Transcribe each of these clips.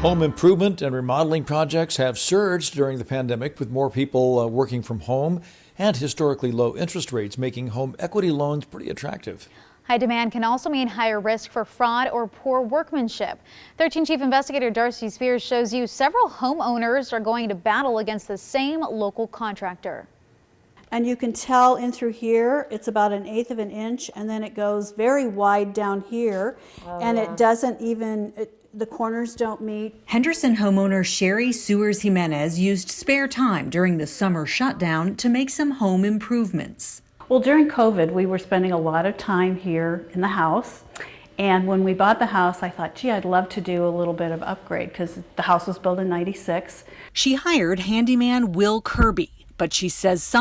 Home improvement and remodeling projects have surged during the pandemic, with more people working from home and historically low interest rates making home equity loans pretty attractive. High demand can also mean higher risk for fraud or poor workmanship. 13 Chief Investigator Darcy Spears shows you several homeowners are going to battle against the same local contractor. And you can tell in through here, it's about 1/8 of an inch, and then it goes very wide down here, it doesn't even, the corners don't meet. Henderson homeowner Sherry Sewers Jimenez used spare time during the summer shutdown to make some home improvements. Well, during COVID, we were spending a lot of time here in the house. And when we bought the house, I thought, gee, I'd love to do a little bit of upgrade because the house was built in '96. She hired handyman Will Kirby, but she says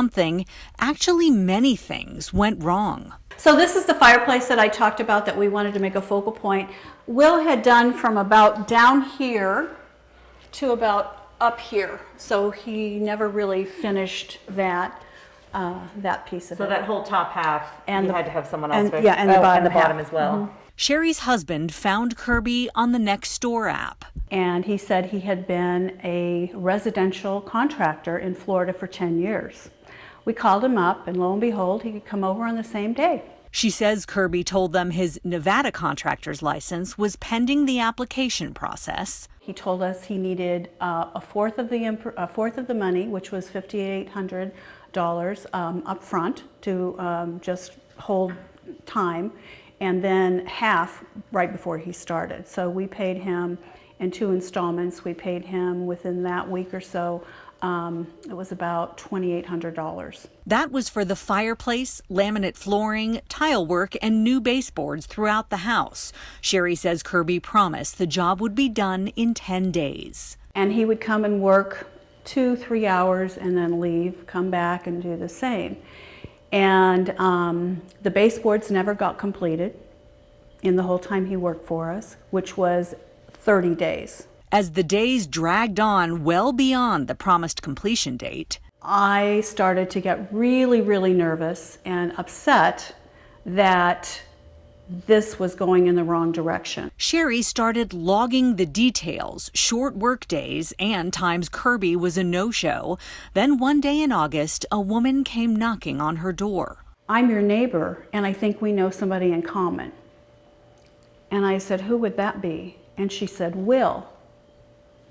actually many things went wrong. So this is the fireplace that I talked about that we wanted to make a focal point. Will had done from about down here to about up here. So he never really finished that piece of it. So that whole top half, and you had to have someone else fix. Yeah, and the bottom as well. Mm-hmm. Sherry's husband found Kirby on the Nextdoor app. And he said he had been a residential contractor in Florida for 10 years. We called him up, and lo and behold, he could come over on the same day. She says Kirby told them his Nevada contractor's license was pending the application process. He told us he needed a fourth of the money, which was $5,800 up front to just hold time, and then half right before he started. So we paid him in 2 installments. We paid him within that week or so. It was about $2,800. That was for the fireplace, laminate flooring, tile work, and new baseboards throughout the house. Sherry says Kirby promised the job would be done in 10 days. And he would come and work 2-3 hours and then leave, come back and do the same. And the baseboards never got completed in the whole time he worked for us, which was 30 days. As the days dragged on well beyond the promised completion date, I started to get really, really nervous and upset that this was going in the wrong direction. Sherry started logging the details, short work days, and times Kirby was a no-show. Then one day in August, a woman came knocking on her door. I'm your neighbor, and I think we know somebody in common. And I said, who would that be? And she said, Will.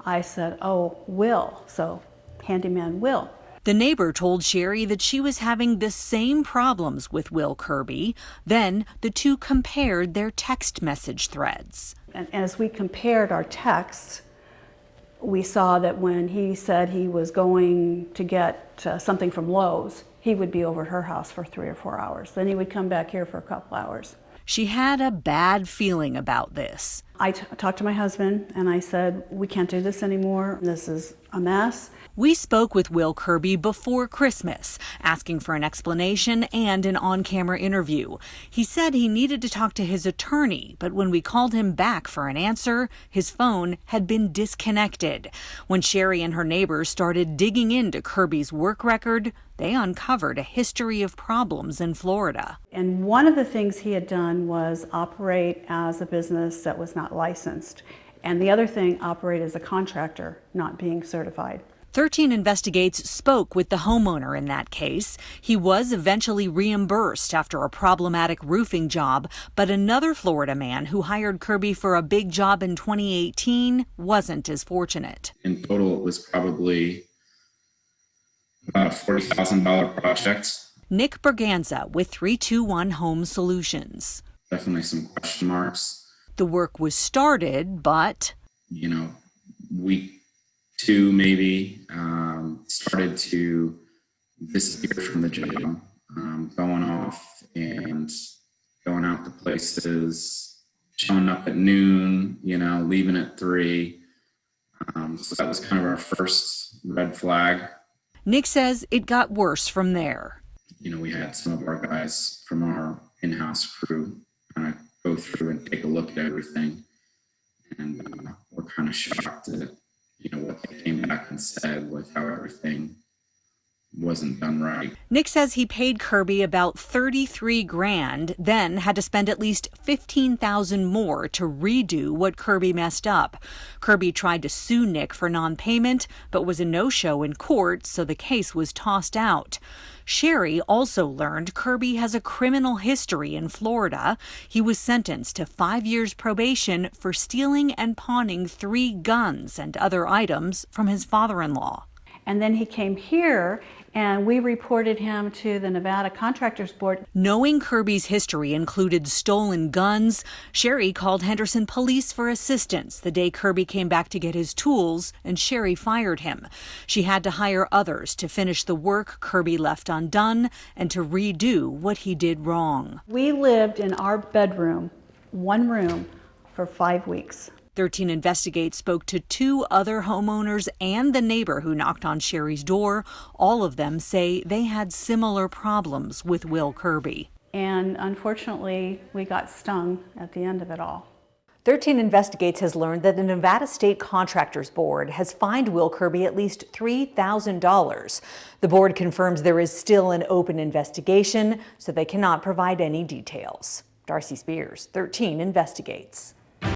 I said, oh, Will, so handyman Will. The neighbor told Sherry that she was having the same problems with Will Kirby. Then the two compared their text message threads. And as we compared our texts, we saw that when he said he was going to get something from Lowe's, he would be over at her house for 3 or 4 hours. Then he would come back here for a couple hours. She had a bad feeling about this. I talked to my husband and I said, we can't do this anymore. This is a mess. We spoke with Will Kirby before Christmas, asking for an explanation and an on-camera interview. He said he needed to talk to his attorney, but when we called him back for an answer, his phone had been disconnected. When Sherry and her neighbors started digging into Kirby's work record, they uncovered a history of problems in Florida. And one of the things he had done was operate as a business that was not licensed. And the other thing, operate as a contractor, not being certified. 13 Investigates spoke with the homeowner in that case. He was eventually reimbursed after a problematic roofing job, but another Florida man who hired Kirby for a big job in 2018 wasn't as fortunate. In total, it was probably about a $40,000 project. Nick Berganza with 321 Home Solutions. Definitely some question marks. The work was started, but week 2 maybe, started to disappear from the job, going off and going out to places, showing up at noon, leaving at 3. So that was kind of our first red flag. Nick says it got worse from there. We had some of our guys from our in-house crew kind of go through and take a look at everything. And we're kind of shocked at, what they came back and said with how everything wasn't done right. Nick says he paid Kirby about $33,000, then had to spend at least $15,000 more to redo what Kirby messed up. Kirby tried to sue Nick for non-payment, but was a no-show in court, so the case was tossed out. Sherry also learned Kirby has a criminal history in Florida. He was sentenced to 5 years probation for stealing and pawning 3 guns and other items from his father-in-law. And then he came here and we reported him to the Nevada Contractors Board. Knowing Kirby's history included stolen guns, Sherry called Henderson police for assistance the day Kirby came back to get his tools, and Sherry fired him. She had to hire others to finish the work Kirby left undone and to redo what he did wrong. We lived in our bedroom, one room, for 5 weeks. 13 Investigates spoke to 2 other homeowners and the neighbor who knocked on Sherry's door. All of them say they had similar problems with Will Kirby. And unfortunately, we got stung at the end of it all. 13 Investigates has learned that the Nevada State Contractors Board has fined Will Kirby at least $3,000. The board confirms there is still an open investigation, so they cannot provide any details. Darcy Spears, 13 Investigates.